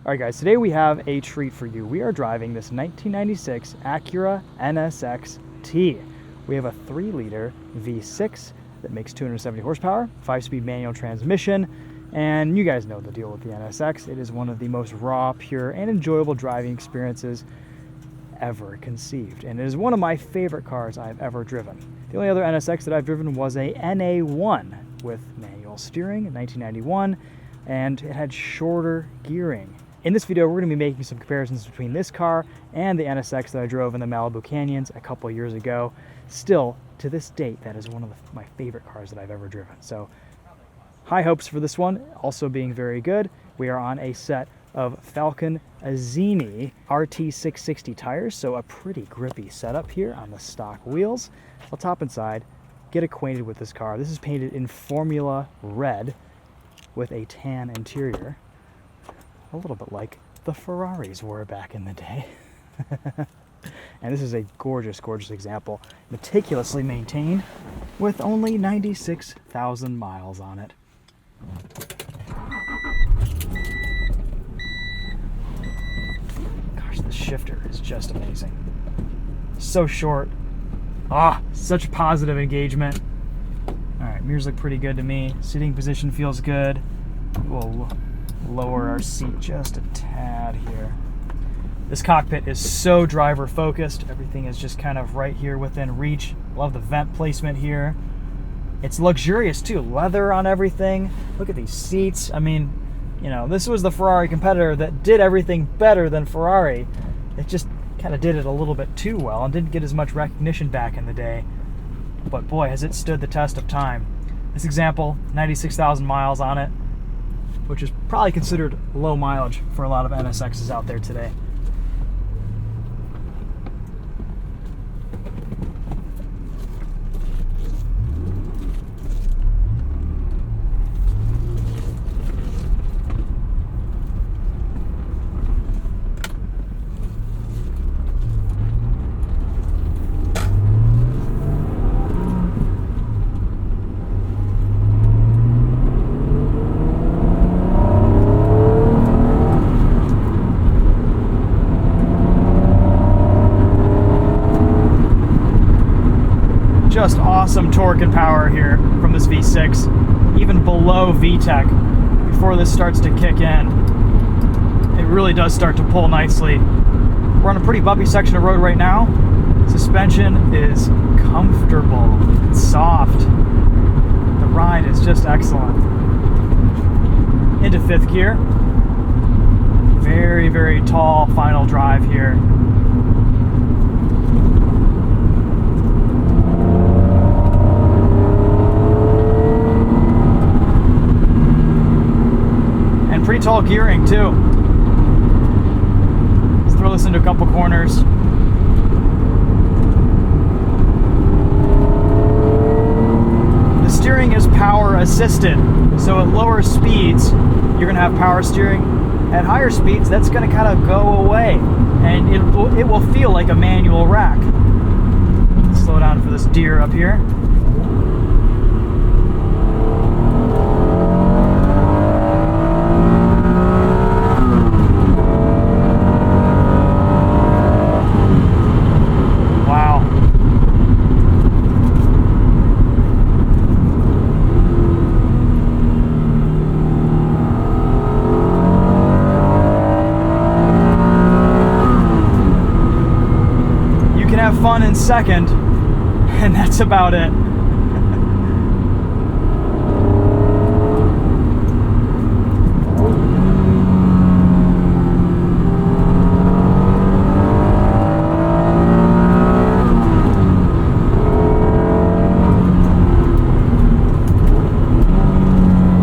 All right, guys, today we have a treat for you. We are driving this 1996 Acura NSX-T. We have a 3-liter V6 that makes 270 horsepower, 5-speed manual transmission, and you guys know the deal with the NSX. It is one of the most raw, pure, and enjoyable driving experiences ever conceived, and it is one of my favorite cars I've ever driven. The only other NSX that I've driven was a NA1 with manual steering in 1991, and it had shorter gearing. In this video, we're going to be making some comparisons between this car and the NSX that I drove in the Malibu Canyons a couple years ago. Still, to this date, that is one of my favorite cars that I've ever driven. So, high hopes for this one, also being very good. We are on a set of Falcon Azimi RT660 tires, so a pretty grippy setup here on the stock wheels. Let's hop inside, get acquainted with this car. This is painted in Formula Red with a tan interior, a little bit like the Ferraris were back in the day. And this is a gorgeous, gorgeous example, meticulously maintained with only 96,000 miles on it. Gosh, the shifter is just amazing. So short. Such positive engagement. All right, mirrors look pretty good to me. Sitting position feels good. We'll lower our seat just a tad here. This cockpit is so driver focused. Everything is just kind of right here within reach. Love the vent placement here. It's luxurious too. Leather on everything. Look at these seats. I mean, you know, this was the Ferrari competitor that did everything better than Ferrari. It just kind of did it a little bit too well and didn't get as much recognition back in the day. But boy, has it stood the test of time. This example, 96,000 miles on it, which is probably considered low mileage for a lot of NSXs out there today. Just awesome torque and power here from this V6, even below VTEC. Before this starts to kick in, it really does start to pull nicely. We're on a pretty bumpy section of road right now. Suspension is comfortable and soft. The ride is just excellent. Into 5th gear. Very, very tall final drive here. Pretty tall gearing too. Let's throw this into a couple corners. The steering is power assisted, so at lower speeds you're gonna have power steering. At higher speeds, that's gonna kind of go away, and it will feel like a manual rack. Slow down for this deer up here. Have fun in second, and that's about it.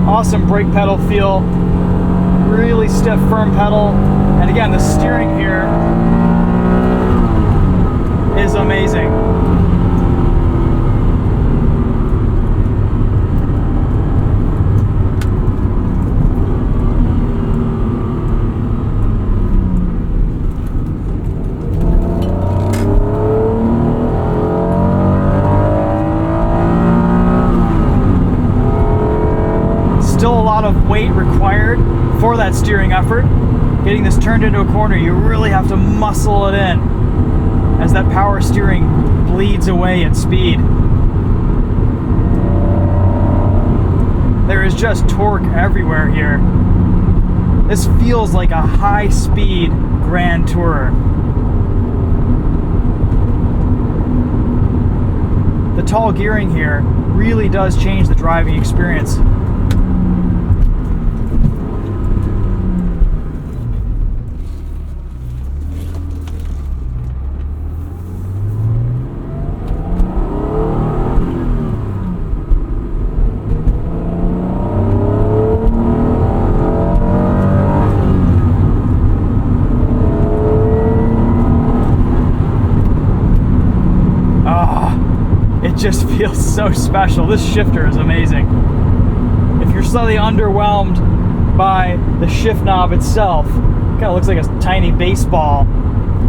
Awesome brake pedal feel, really stiff, firm pedal, and again, the steering here is amazing. Still a lot of weight required for that steering effort. getting this turned into a corner, you really have to muscle it in as that power steering bleeds away at speed. There is just torque everywhere here. This feels like a high-speed Grand Tourer. The tall gearing here really does change the driving experience. Just feels so special. This shifter is amazing. If you're slightly underwhelmed by the shift knob itself, it kind of looks like a tiny baseball,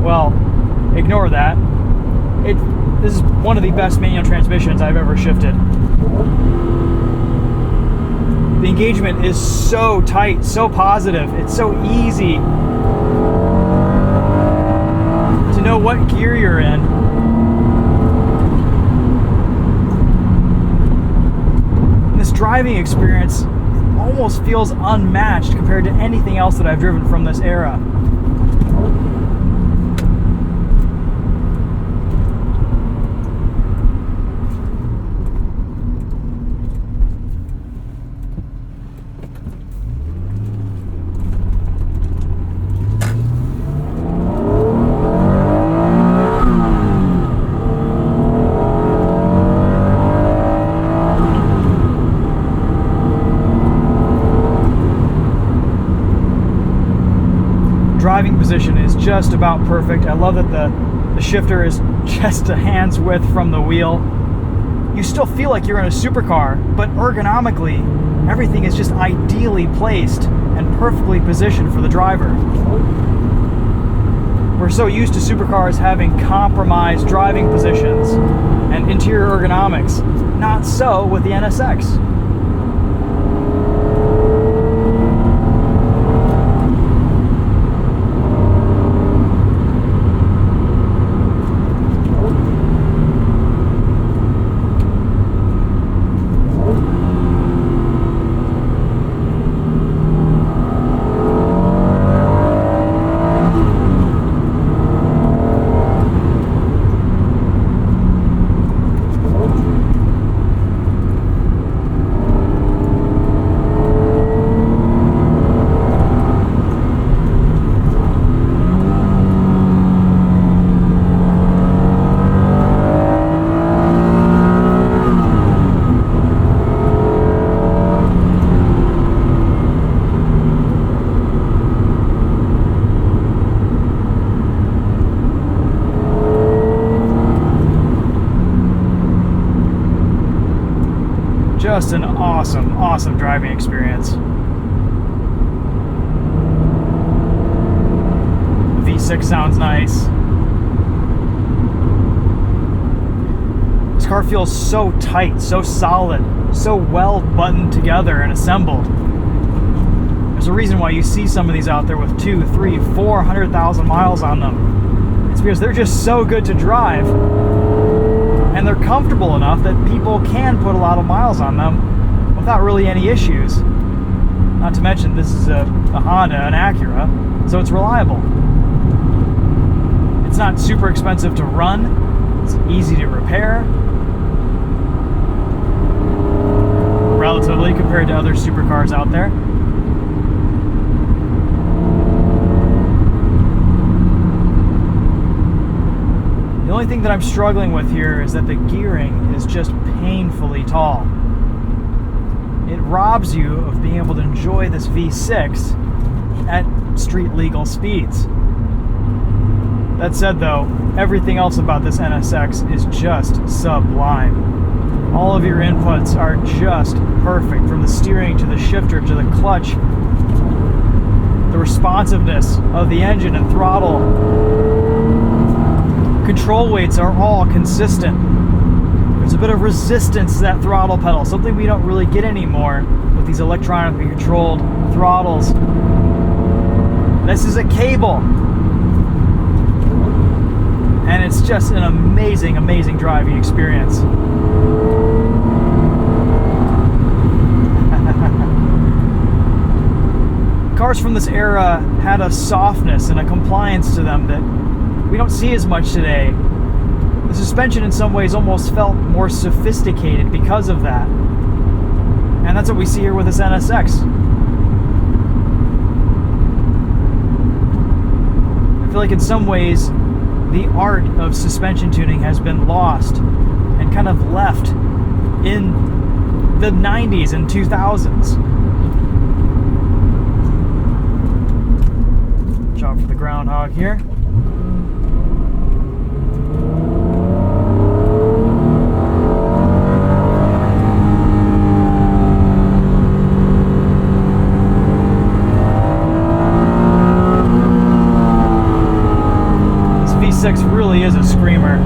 well, ignore that. This is one of the best manual transmissions I've ever shifted. The engagement is so tight, so positive. It's so easy to know what gear you're in. Driving experience almost feels unmatched compared to anything else that I've driven from this era. Driving position is just about perfect. I love that the shifter is just a hand's width from the wheel. You still feel like you're in a supercar, but ergonomically, everything is just ideally placed and perfectly positioned for the driver. We're so used to supercars having compromised driving positions and interior ergonomics. Not so with the NSX. Just an awesome driving experience. V6 sounds nice. This car feels so tight, so solid, so well buttoned together and assembled. There's a reason why you see some of these out there with 200,000, 300,000, 400,000 miles on them. It's because they're just so good to drive. And they're comfortable enough that people can put a lot of miles on them without really any issues. Not to mention, this is a Honda, an Acura, so it's reliable. It's not super expensive to run. It's easy to repair. Relatively, compared to other supercars out there. The only thing that I'm struggling with here is that the gearing is just painfully tall. It robs you of being able to enjoy this V6 at street legal speeds. That said though, everything else about this NSX is just sublime. All of your inputs are just perfect, from the steering to the shifter to the clutch. The responsiveness of the engine and throttle. Control weights are all consistent. There's a bit of resistance to that throttle pedal, something we don't really get anymore with these electronically controlled throttles. The This is a cable. And it's just an amazing, amazing driving experience. Cars from this era had a softness and a compliance to them that we don't see as much today. The suspension in some ways almost felt more sophisticated because of that. And that's what we see here with this NSX. I feel like in some ways, the art of suspension tuning has been lost and kind of left in the 90s and 2000s. Job for the groundhog here. This V6 really is a screamer.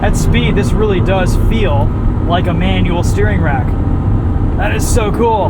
At speed, this really does feel like a manual steering rack. That is so cool.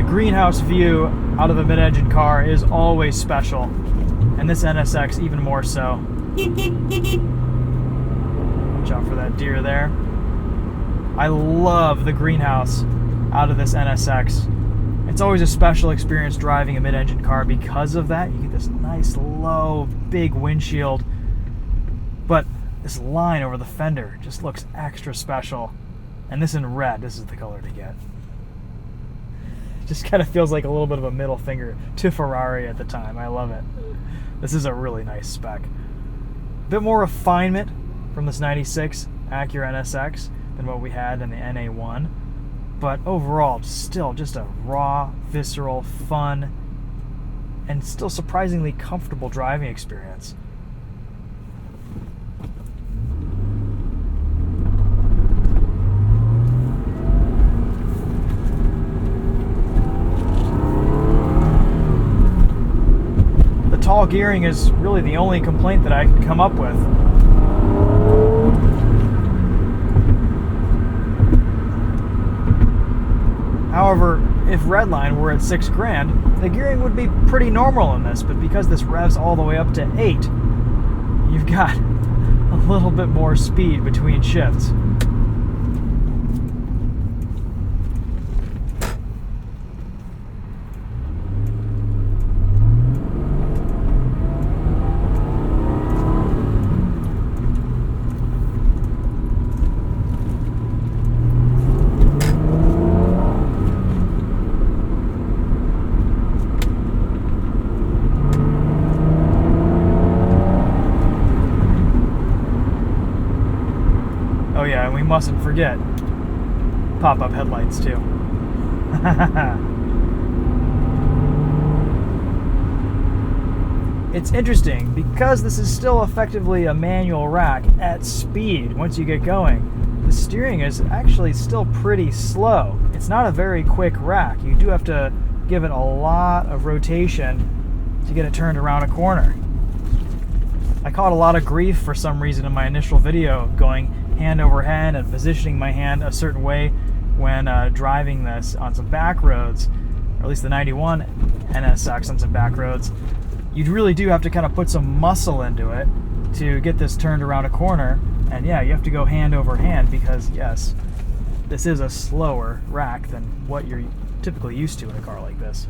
Greenhouse view out of a mid-engine car is always special, and this NSX even more so. Watch out for that deer there. I love the greenhouse out of this NSX. It's always a special experience driving a mid-engine car because of that. You get this nice, low, big windshield, but this line over the fender just looks extra special. And this in red, this is the color to get. Just kind of feels like a little bit of a middle finger to Ferrari at the time. I love it. This is a really nice spec. A bit more refinement from this 96 Acura NSX than what we had in the NA1. But overall, still just a raw, visceral, fun, and still surprisingly comfortable driving experience. Tall gearing is really the only complaint that I can come up with. However, if Redline were at $6,000, the gearing would be pretty normal in this, but because this revs all the way up to 8, you've got a little bit more speed between shifts. mustn't forget pop-up headlights too. It's interesting because this is still effectively a manual rack at speed. Once you get going, the steering is actually still pretty slow. It's not a very quick rack. You do have to give it a lot of rotation to get it turned around a corner. I caught a lot of grief for some reason in my initial video going hand over hand and positioning my hand a certain way when driving this on some back roads, or at least the 91 NSX on some back roads. You really do have to kind of put some muscle into it to get this turned around a corner. And yeah, you have to go hand over hand because, yes, this is a slower rack than what you're typically used to in a car like this.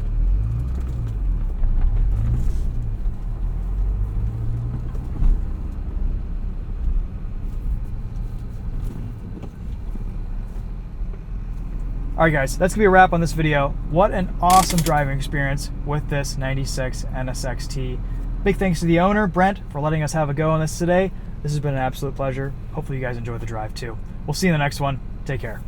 Alright guys, that's going to be a wrap on this video. What an awesome driving experience with this 96 NSX-T. Big thanks to the owner, Brent, for letting us have a go on this today. This has been an absolute pleasure. Hopefully you guys enjoyed the drive too. We'll see you in the next one. Take care.